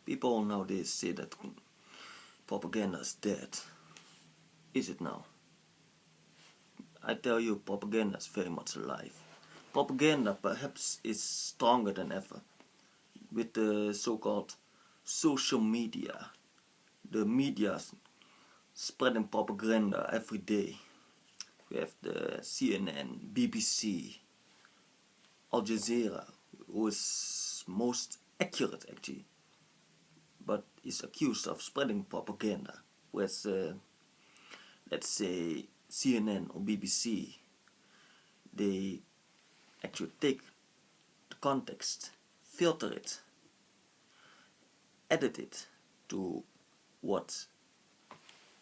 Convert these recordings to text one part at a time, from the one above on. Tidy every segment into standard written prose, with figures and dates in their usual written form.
People nowadays say that propaganda is dead. Is it now? I tell you, propaganda is very much alive. Propaganda perhaps is stronger than ever with the so-called social media. The media spreading propaganda every day. We have the CNN, BBC, Al Jazeera, who is most accurate actually, but is accused of spreading propaganda. Whereas, let's say CNN or BBC, they actually take the context, filter it, edit it to what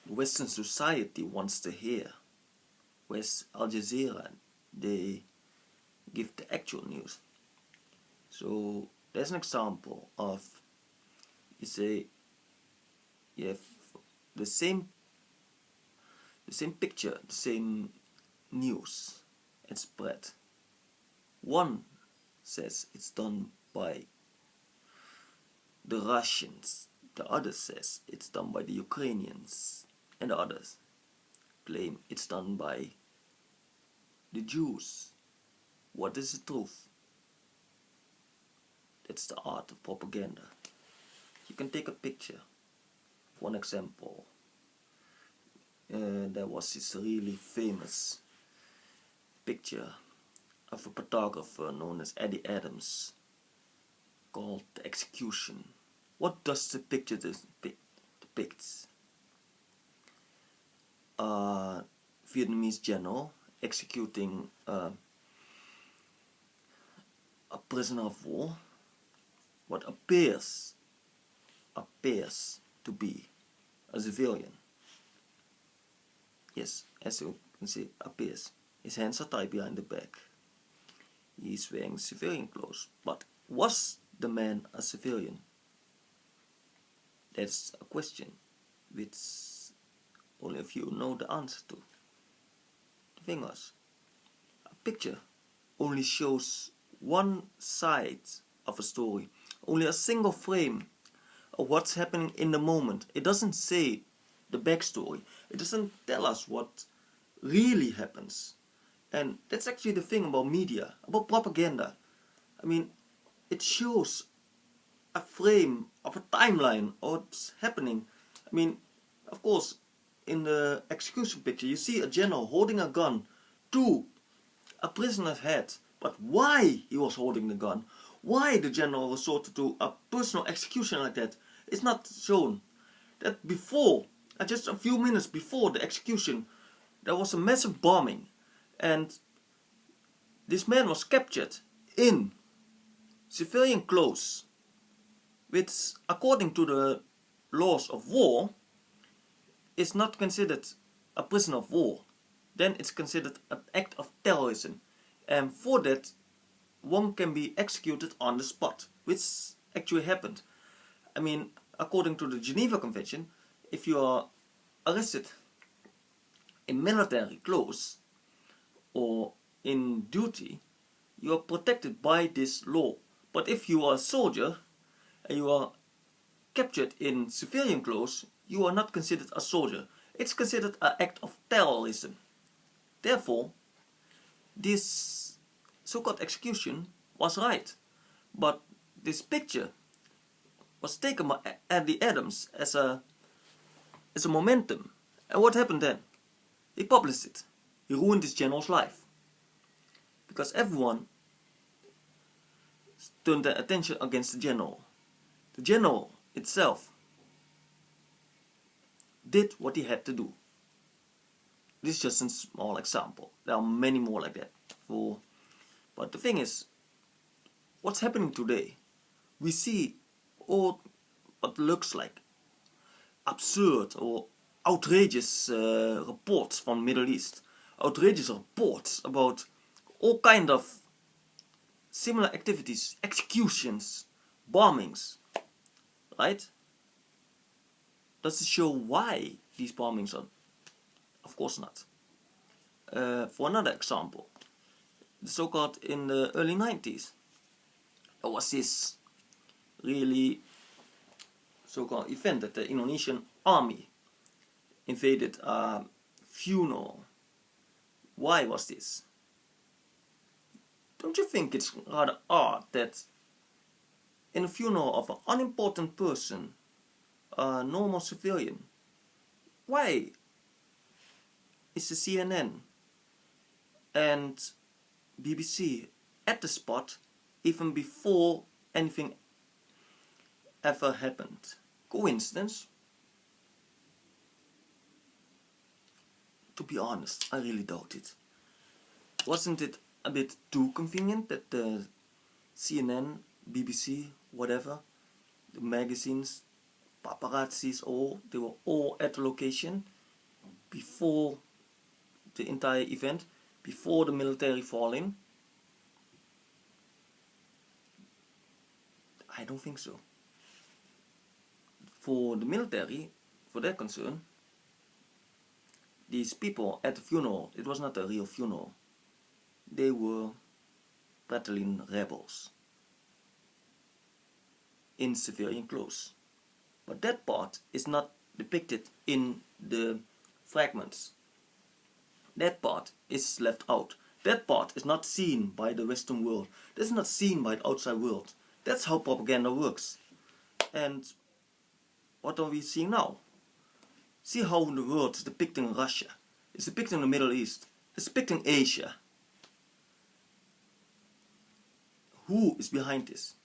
Western society wants to hear. Whereas Al Jazeera, they give the actual news. So there's an example of, you have the same picture, the same news and spread. One says it's done by the Russians, the other says it's done by the Ukrainians, and the others claim it's done by the Jews. What is the truth? That's the art of propaganda. You can take a picture. For an example, there was this really famous picture of a photographer known as Eddie Adams called The Execution. What does the picture depict? A Vietnamese general executing a prisoner of war, what appears to be a civilian. Yes, as you can see, appears. His hands are tied behind the back. He is wearing civilian clothes. But was the man a civilian? That's a question which only a few know the answer to. The thing was, a picture only shows one side of a story, only a single frame of what's happening in the moment. It doesn't say the backstory. It doesn't tell us what really happens. And that's actually the thing about media, about propaganda. I mean, it shows a frame of a timeline of what's happening. I mean, of course, in the execution picture, you see a general holding a gun to a prisoner's head. But why he was holding the gun, why the general resorted to a personal execution like that, is not shown. That before, just a few minutes before the execution, there was a massive bombing. And this man was captured in civilian clothes, which according to the laws of war is not considered a prisoner of war. Then it's considered an act of terrorism. And for that, one can be executed on the spot, which actually happened. I mean, according to the Geneva Convention, if you are arrested in military clothes or in duty, you are protected by this law. But if you are a soldier and you are captured in civilian clothes, you are not considered a soldier. It's considered an act of terrorism. Therefore, this so-called execution was right. But this picture was taken by Eddie Adams as a momentum. And what happened then? He published it. He ruined this general's life. Because everyone turned their attention against the general. The general itself did what he had to do. This is just a small example. There are many more like that. But the thing is, what's happening today? We see all what looks like absurd or outrageous reports from the Middle East. Outrageous reports about all kind of similar activities, executions, bombings, right? Does it show why these bombings are? Of course not. For another example, the so-called in the early 90s, there was this really so-called event that the Indonesian army invaded a funeral. Why was this? Don't you think it's rather odd that in a funeral of an unimportant person, a normal civilian, why is the CNN and BBC at the spot even before anything ever happened? Coincidence? To be honest, I really doubt it. Wasn't it a bit too convenient that the CNN, BBC, whatever, the magazines, paparazzis, they were all at the location before the entire event, before the military falling? I don't think so. For the military, for their concern, these people at the funeral, it was not a real funeral. They were battling rebels in civilian clothes. But that part is not depicted in the fragments. That part is left out. That part is not seen by the Western world. That's not seen by the outside world. That's how propaganda works. And what are we seeing now? See how the world is depicting Russia. It's depicting the Middle East. It's depicting Asia. Who is behind this?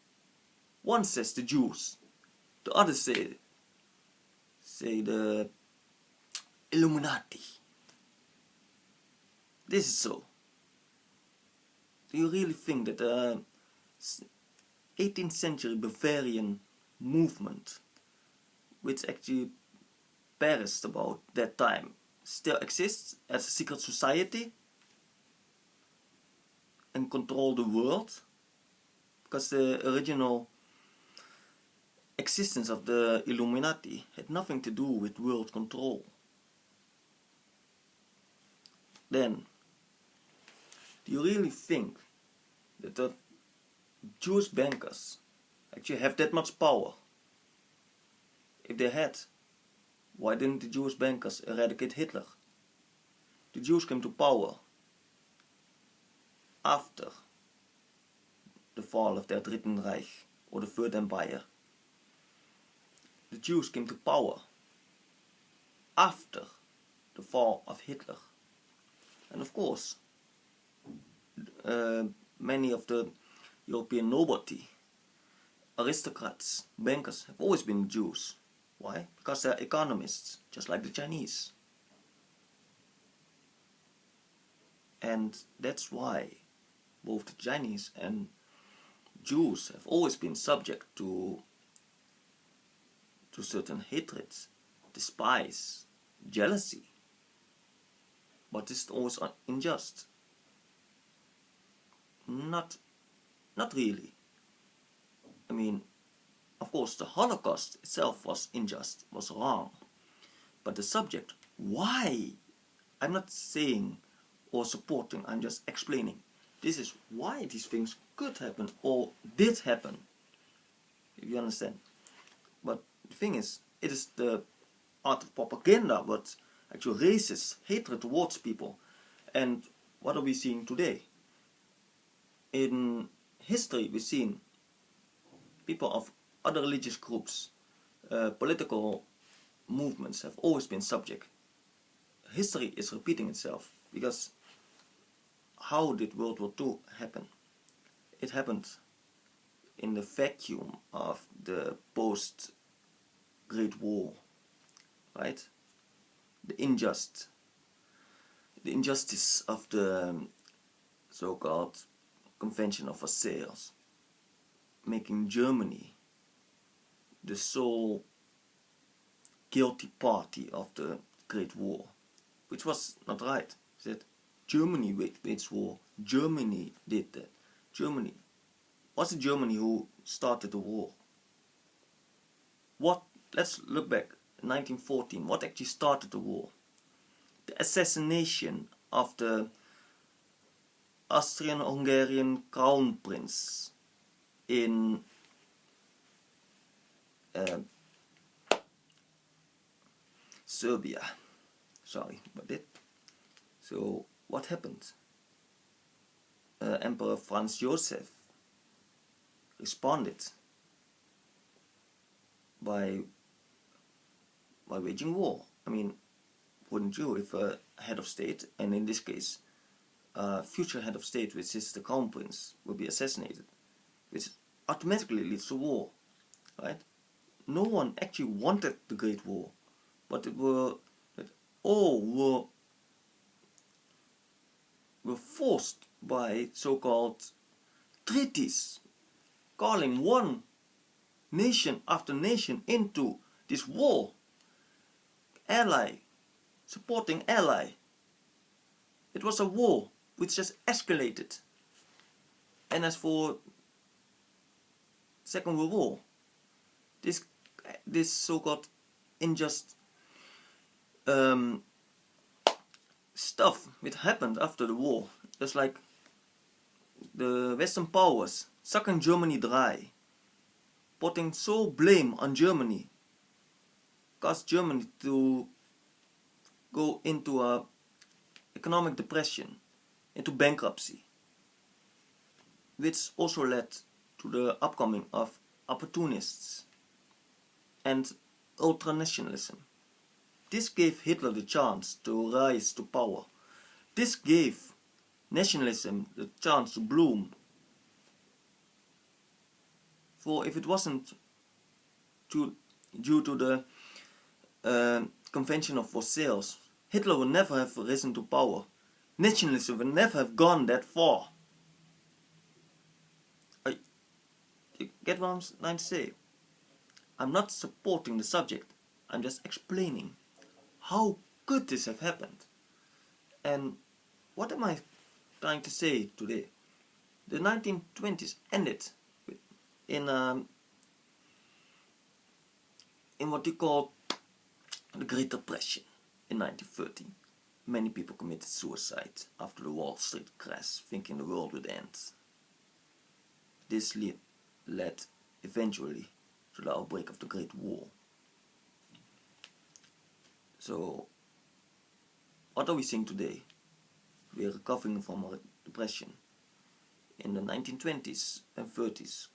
One says the Jews. The others say the Illuminati. This is so. Do you really think that the 18th century Bavarian movement, which actually perished about that time, still exists as a secret society and control the world? Because the original existence of the Illuminati had nothing to do with world control. Then, do you really think that the Jewish bankers actually have that much power? If they had, why didn't the Jewish bankers eradicate Hitler? The Jews came to power after the fall of the Dritten Reich or the Third Empire. The Jews came to power after the fall of Hitler. And of course, many of the European nobility, aristocrats, bankers have always been Jews. Why? Because they're economists, just like the Chinese. And that's why both the Chinese and Jews have always been subject to certain hatreds, despise, jealousy. But it's always unjust. Not really. I mean, of course, the Holocaust itself was unjust, was wrong. But the subject, why? I'm not saying or supporting, I'm just explaining. This is why these things could happen or did happen. If you understand. But the thing is, it is the art of propaganda what actually raises hatred towards people. And what are we seeing today? In history, we've seen people of other religious groups, political movements have always been subject. History is repeating itself because how did World War II happen? It happened in the vacuum of the post-Great War, right? The injustice of the so-called Convention of Versailles, making Germany the sole guilty party of the Great War, which was not right. Said Germany waged war. Germany did that. Germany. Was it Germany who started the war? What? Let's look back. 1914. What actually started the war? The assassination of the Austrian-Hungarian Crown Prince in Serbia. Sorry about that. So what happened? Emperor Franz Joseph responded by waging war. I mean, wouldn't you, if a head of state, and in this case future head of state, which is the crown prince, will be assassinated, which automatically leads to war, right? No one actually wanted the Great War, but all were forced by so-called treaties, calling one nation after nation into this war, ally supporting ally. It was a war which just escalated. And as for Second World War, this so-called unjust stuff which happened after the war, just like the Western powers sucking Germany dry, putting so blame on Germany, caused Germany to go into a economic depression, into bankruptcy, which also led to the upcoming of opportunists and ultranationalism. This gave Hitler the chance to rise to power. This gave nationalism the chance to bloom. For if it wasn't due to the Convention of Versailles, Hitler would never have risen to power. Nationalism would never have gone that far. You get what I'm trying to say? I'm not supporting the subject. I'm just explaining how could this have happened. And what am I trying to say today? The 1920s ended in what you call the Great Depression in 1930. Many people committed suicide after the Wall Street crash, thinking the world would end. This led eventually to the outbreak of the Great War. So, what are we seeing today? We are recovering from a depression in the 1920s and 30s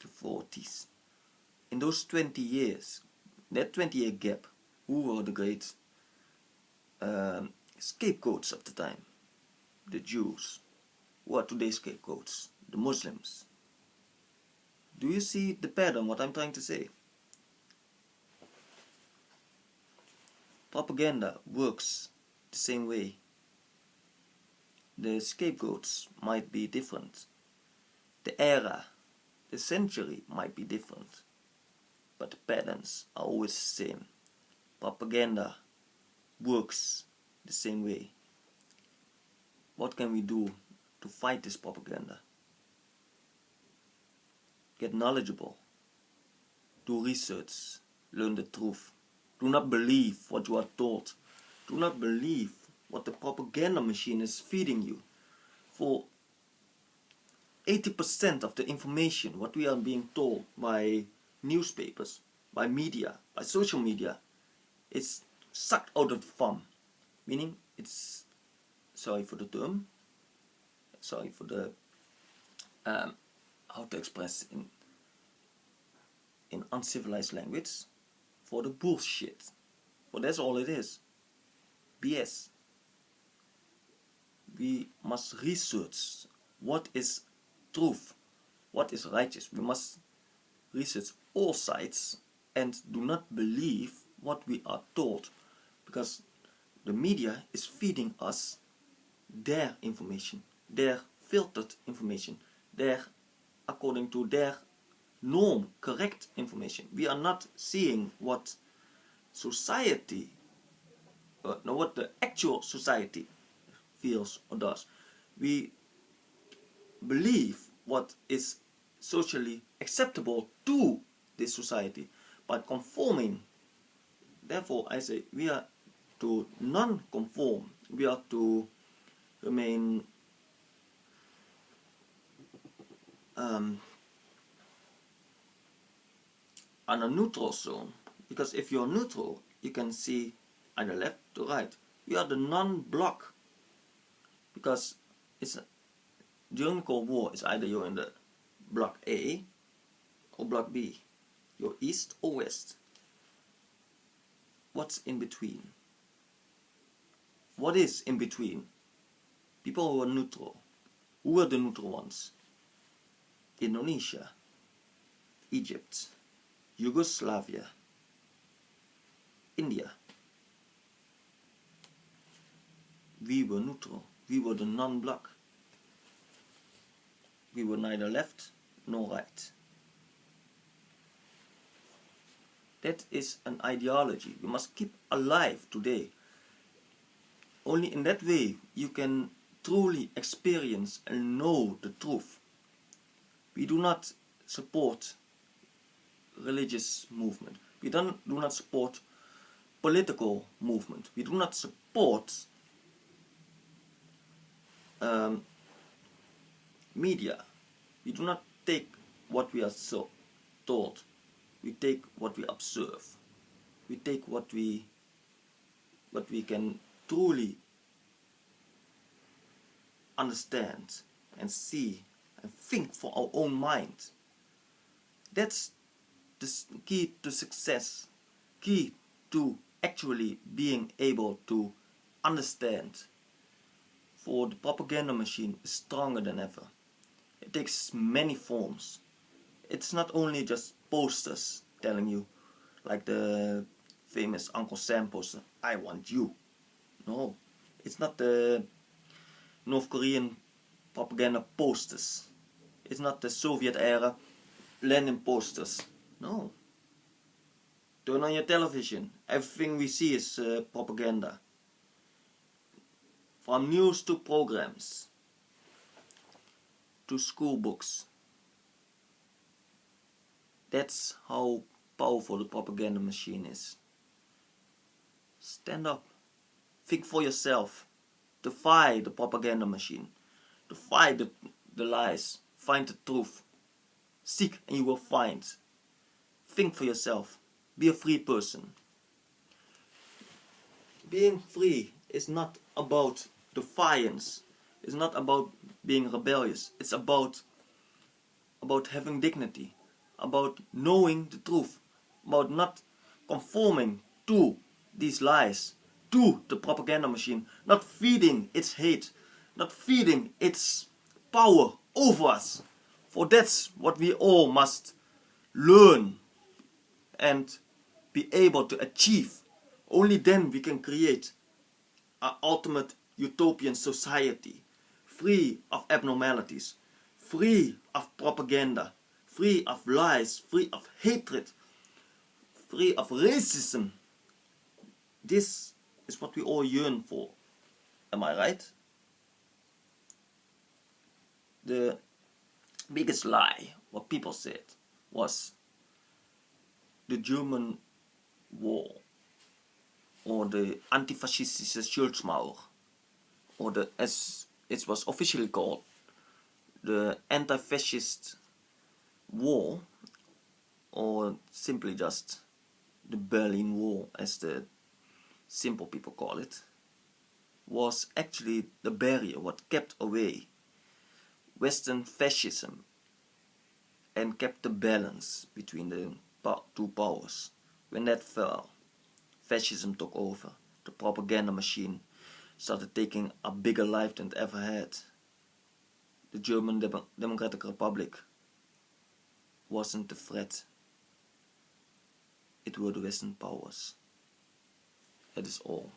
to 40s. In those 20 years, that 20-year gap, who were the great scapegoats of the time? The Jews. Who are today's scapegoats? The Muslims. Do you see the pattern, what I'm trying to say? Propaganda works the same way. The scapegoats might be different. The era, the century might be different. But the patterns are always the same. Propaganda works the same way. What can we do to fight this propaganda? Get knowledgeable. Do research. Learn the truth. Do not believe what you are told. Do not believe what the propaganda machine is feeding you. For 80% of the information, what we are being told by newspapers, by media, by social media, it's sucked out of the farm. Meaning, it's, sorry for the term, sorry for the, how to express in uncivilized language, for the bullshit. For that's all it is. BS. We must research what is truth, what is righteous. We must research all sides and do not believe what we are told, because the media is feeding us their information, their filtered information, their, according to their norm, correct information. We are not seeing what society, no, what the actual society feels or does. We believe what is socially acceptable to this society by conforming. Therefore, I say we are to non-conform. We are to remain on a neutral zone. Because if you're neutral, you can see either left to right. We are the non-block, because it's during the Cold War, it's either you're in the block A or block B. You're east or west. What's in between? What is in between? People who are neutral. Who are the neutral ones? Indonesia, Egypt, Yugoslavia, India. We were neutral. We were the non-block. We were neither left nor right. That is an ideology we must keep alive today. Only in that way you can truly experience and know the truth. We do not support religious movement. We do not support political movement. We do not support media. We do not take what we are told. We take what we observe. We take what we can truly understand and see and think for our own mind. That's the key to success, key to actually being able to understand. For the propaganda machine is stronger than ever. It takes many forms. It's not only just posters telling you, like the famous Uncle Sam poster, I want you. No, it's not the North Korean propaganda posters. It's not the Soviet era Lenin posters. No. Turn on your television. Everything we see is propaganda. From news to programs, to school books. That's how powerful the propaganda machine is. Stand up. Think for yourself. Defy the propaganda machine. Defy the lies. Find the truth. Seek and you will find. Think for yourself. Be a free person. Being free is not about defiance. It's not about being rebellious. It's about having dignity. About knowing the truth. About not conforming to these lies. To the propaganda machine. Not feeding its hate. Not feeding its power over us. For that's what we all must learn and be able to achieve. Only then we can create an ultimate utopian society, free of abnormalities, free of propaganda, free of lies, free of hatred, free of racism. This is what we all yearn for. Am I right? The biggest lie, what people said, was the German war, or the antifascistische Schutzmauer, or the, as it was officially called, the anti-fascist war, or simply just the Berlin Wall, as the simple people call it, was actually the barrier what kept away Western fascism and kept the balance between the two powers. When that fell, fascism took over. The propaganda machine started taking a bigger life than it ever had. The German Democratic Republic wasn't the threat. It were the Western powers. That is all.